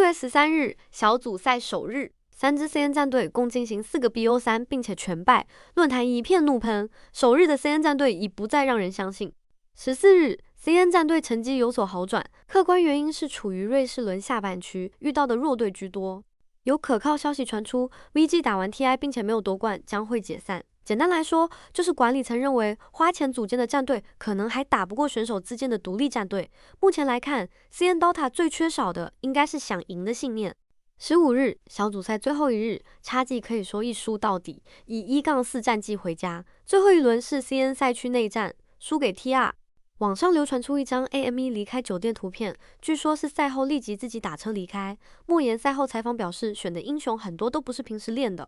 月13日，小組賽首日，3支 CN 戰隊共進行4個 BO3，並且全敗，論壇一片怒噴。首日的 CN 戰隊已不再讓人相信。14日，CN 戰隊成績有所好轉，客觀原因是處於瑞士輪下半區，遇到的弱隊居多。有可靠消息傳出 ，VG 打完 TI 並且沒有奪冠，將會解散。簡單來說，就是管理層認為花錢組建的戰隊可能還打不過選手之間的獨立戰隊。目前來看 ，CN Dota 最缺少的應該是想贏的信念。15日，小組賽最後一日，XG 可以說一輸到底，以1-4戰績回家。最後一輪是 CN 賽區內戰，輸給 TR。網上流傳出一張 AME 離開酒店圖片，據說是賽後立即自己打車離開。莫言賽後採訪表示，選的英雄很多都不是平時練的。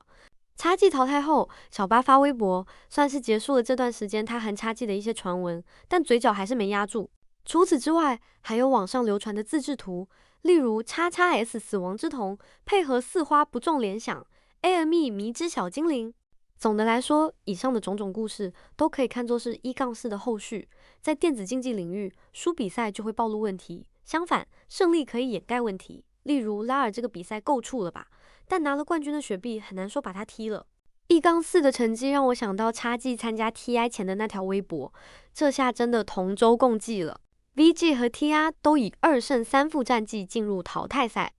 XG 淘汰後，小巴發微博，算是結束了這段時間他和XG的一些傳聞，但嘴角還是沒壓住。除此之外，還有網上流傳的自製圖，例如XXS 死亡之瞳配合四花不中聯想 ，AME 迷之小精靈。總的來說，以上的種種故事都可以看作是1-4的後續。在電子競技領域，輸比賽就會暴露問題，相反，勝利可以掩蓋問題。例如拉爾這個比賽夠怵了吧？但拿了冠軍的雪碧很難說把他踢了。1-4的成績讓我想到XG參加 TI 前的那條微博，這下真的同舟共濟了。VG 和 TR 都以2勝3負戰績進入淘汰賽。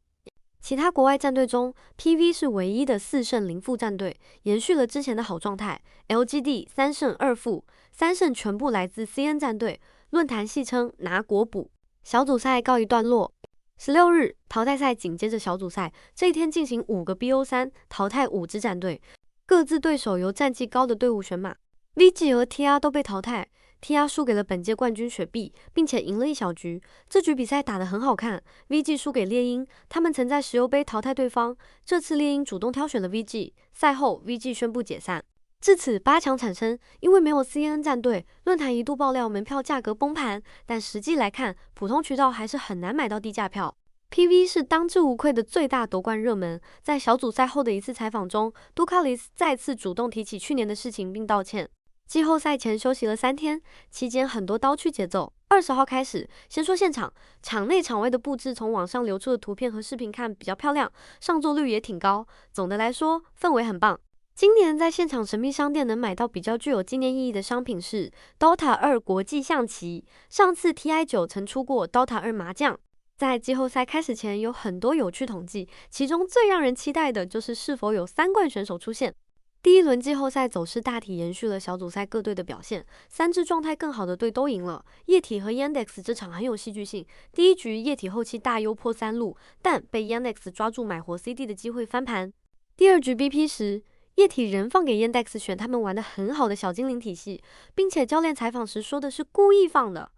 其他國外戰隊中 ，PV 是唯一的4勝0負戰隊，延續了之前的好狀態。LGD 3勝2負，3勝全部來自 CN 戰隊，論壇戲稱拿國補。小組賽告一段落。16日，淘汰賽緊接着小組賽，這一天進行5個 BO3，淘汰5支戰隊，各自對手由戰績高的隊伍選馬。VG 和 TR 都被淘汰。TR 輸給了本屆冠軍雪碧，並且贏了一小局。這局比賽打得很好看。VG 輸給獵鷹，他們曾在石油杯淘汰對方。這次獵鷹主動挑選了 VG。賽後 ，VG 宣布解散。至此，8強產生。因為沒有 CN 戰隊，論壇一度爆料門票價格崩盤，但實際來看，普通渠道還是很難買到低價票。PV 是當之無愧的最大奪冠熱門。在小組賽後的一次採訪中，杜卡里斯再次主動提起去年的事情並道歉。季後賽前休息了3天，期間很多刀區節奏。20號開始，先說現場，場內場外的布置，從網上流出的圖片和視頻看比較漂亮，上座率也挺高。總的來說，氛圍很棒。今年在現場神秘商店能買到比較具有紀念意義的商品是 Dota 2國際象棋。上次 TI9 曾出過 Dota 2麻將。在季後賽開始前，有很多有趣統計，其中最讓人期待的就是是否有3冠選手出現。第一輪季後賽走勢大體延續了小組賽各隊的表現，3支狀態更好的隊都贏了。液體和 Yandex 這場很有戲劇性，第一局液體後期大優破3路，但被 Yandex 抓住買活 CD 的機會翻盤。第二局 BP 時，液體仍放給 Yandex 選他們玩得很好的小精靈體系，並且教練採訪時說的是故意放的。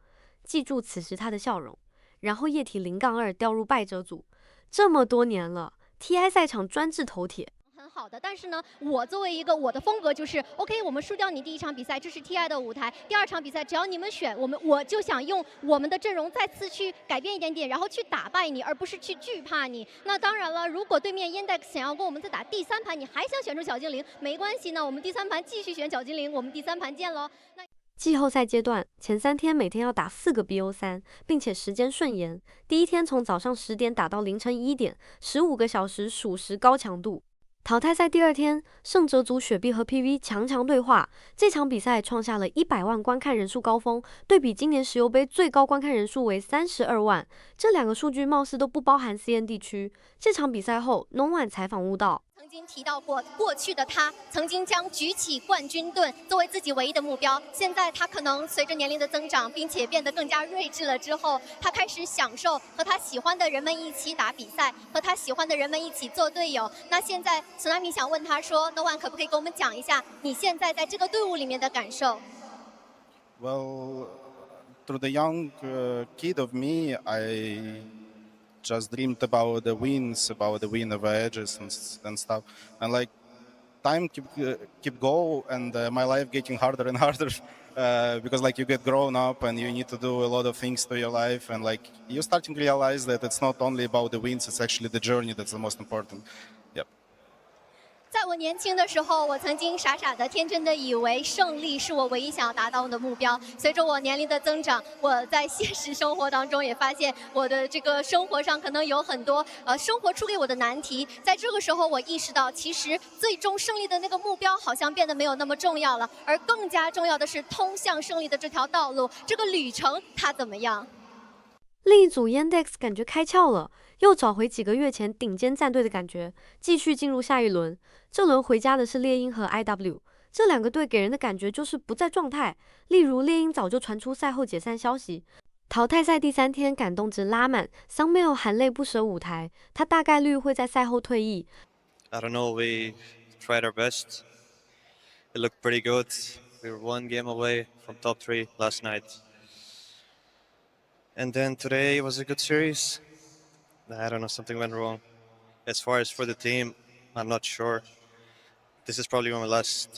記住此時他的笑容。然後液體0-2掉入敗者組，這麼多年了 ，TI 賽場專治頭鐵。很好的，但是呢，我作為一個我的風格就是 ，OK， 我們輸掉你第一場比賽，這是 TI 的舞台。第2場比賽只要你們選我就想用我們的陣容再次去改變一點點，然後去打敗你，而不是去懼怕你。那當然了，如果對面 Yandex 想要跟我們再打第3盤，你還想選出小精靈，沒關係呢，我們第3盤繼續選小精靈，我們第3盤見嘍。季後賽階段前3天每天要打4個 BO3，並且時間順延。第一天從早上10點打到凌晨1點，15個小時屬實高強度。淘汰賽第2天，勝者組雪碧和 PV 強對話，這場比賽創下了100萬觀看人數高峰，對比今年石油杯最高觀看人數為32萬。這2個數據貌似都不包含 CN 地區。這場比賽後 ，NONE 採訪悟道。曾經提到過，過去的他曾經將舉起冠軍盾作為自己唯一的目標。現在他可能隨着年齡的增長，並且變得更加睿智了之後，他開始享受和他喜歡的人們一起打比賽，和他喜歡的人們一起做隊友。那現在Tsunami想問他說 ，NONE 可不可以跟我們講一下你現在在這個隊伍裡面的感受 ？Well, to the young kid of me, I just dreamed about the wins, about the win of edges and stuff. And like time keep go, and my life getting harder and harder because like you get grown up and you need to do a lot of things to your life, and like you starting to realize that it's not only about the wins, it's actually the journey that's the most important. Yep. 在我年輕的時候，我曾經傻傻的、天真的以為勝利是我唯一想要達到的目標。隨着我年齡的增長，我在現實生活當中也發現，我的這個生活上可能有很多生活出給我的難題。在這個時候，我意識到，其實最終勝利的那個目標好像變得沒有那麼重要了，而更加重要的是通向勝利的這條道路，這個旅程它怎麼樣？另一組 Yandex 感覺開竅了，又找回幾個月前頂尖戰隊的感覺，繼續進入下一輪。這輪回家的是獵鷹和 IW， 這兩個隊給人的感覺就是不在狀態。例如獵鷹早就傳出賽後解散消息，淘汰賽第3天感動值拉滿，桑梅爾含淚不捨舞台，他大概率會在賽後退役。I don't know, we tried our best. It looked pretty good. We were 1 game away from top 3 last night. And then today was a good series. I don't know, something went wrong. As far as for the team, I'm not sure. This is probably my last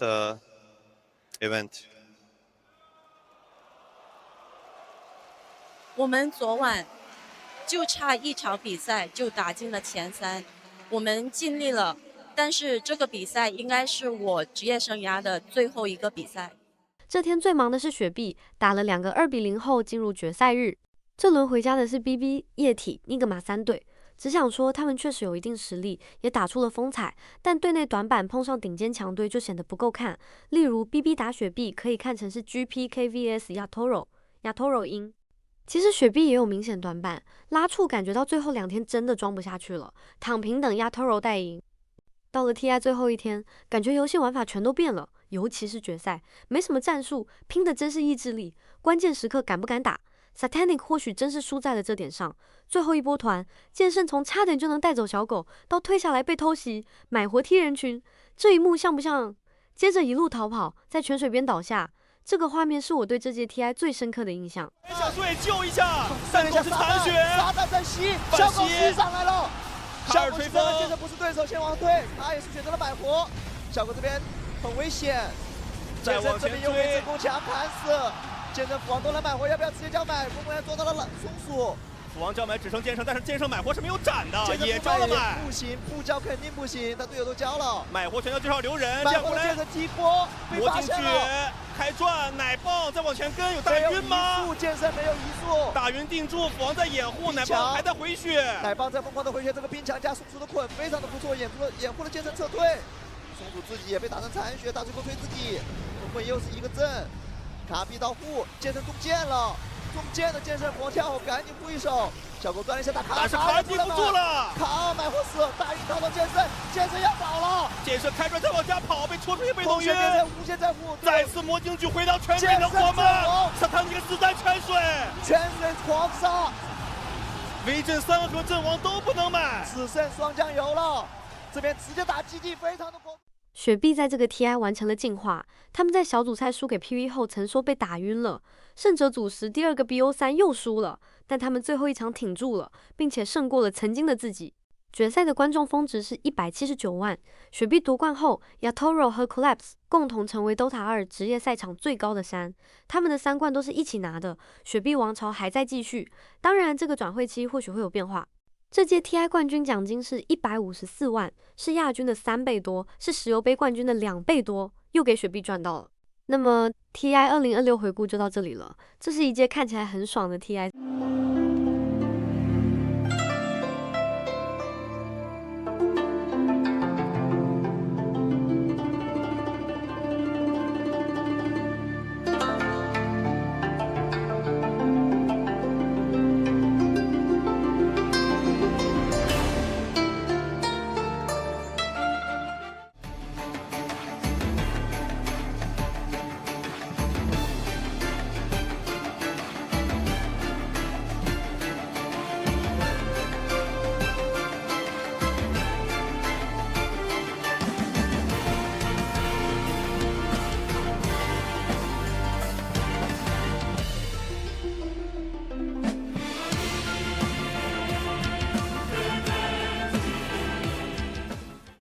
event. 我們昨晚就差1場比賽就打進了前3，我們盡力了，但是這個比賽應該是我職業生涯的最後一個比賽。這天最忙的是雪碧，打了2個2-0後進入決賽日。這輪回家的是 BB、液體、尼格瑪3隊。只想說他們確實有一定實力，也打出了風采，但隊內短板碰上頂尖強隊就顯得不夠看。例如 BB 打雪碧可以看成是 GPKVS Yatoro 鷹。其實雪碧也有明顯短板，拉觸感覺到最後2天真的裝不下去了，躺平等 Yatoro 帶贏。到了 TI 最後一天，感覺遊戲玩法全都變了，尤其是決賽，沒什麼戰術，拼的真是意志力，關鍵時刻敢不敢打。Satanic 或許真是輸在了這點上。最後一波團，劍聖從差點就能帶走小狗，到退下來被偷襲，買活踢人群，這一幕像不像？接着一路逃跑，在泉水邊倒下，這個畫面是我對這屆 TI 最深刻的印象。小隊救一下，但狗是殘血，撒旦在襲，小狗襲上來了，卡爾吹風，劍聖不是對手，先往退，他也是選擇了買活，小狗這邊很危險，劍聖這邊又被真空牆砍死。劍聖斧王都來買活，要不要直接叫買？公公做到了松鼠。斧王叫買只剩劍聖，但是劍聖買活是沒有斬的，也交了買。不行，不交肯定不行，他隊友都交了。買活全都介紹留人，買活劍聖踢鍋，魔進去，開轉奶棒再往前跟，有大暈嗎？劍聖沒有移速，大雲定住，斧王在掩護，奶棒還在回血，奶棒在瘋狂的回血，這個冰牆加松鼠的捆非常的不錯，掩護了劍聖撤退。松鼠自己也被打成殘血，大嘴狗推自己，捆又是一個陣。卡比到護，劍聖中箭了，中箭的劍聖狂跳後趕緊護一手，小狗鑽了一下打卡，但是卡爾頂不住了，卡爾買活死，大雲套到劍聖，劍聖要倒了，劍聖開轉再往家跑，被戳出一被動暈，無限在護，再次魔晶狙回到泉水的火門，上他一個子彈泉水，泉水狂殺，威震3和陣王都不能買，只剩雙醬油了，這邊直接打基地非常的狂。雪碧在這個 TI 完成了進化，他們在小組賽輸給 PV 後曾說被打暈了，勝者組時第2個 BO3 又輸了，但他們最後一場挺住了，並且勝過了曾經的自己。決賽的觀眾峰值是179萬，雪碧奪冠後 Yatoro 和 Collapse 共同成為 Dota 2職業賽場最高的山，他們的3冠都是一起拿的，雪碧王朝還在繼續，當然這個轉會期或許會有變化。這屆 TI 冠軍獎金是154萬，是亞軍的3倍多，是石油杯冠軍的2倍多，又給雪碧賺到了。那麼 TI 2026回顧就到這裡了，這是一屆看起來很爽的 TI。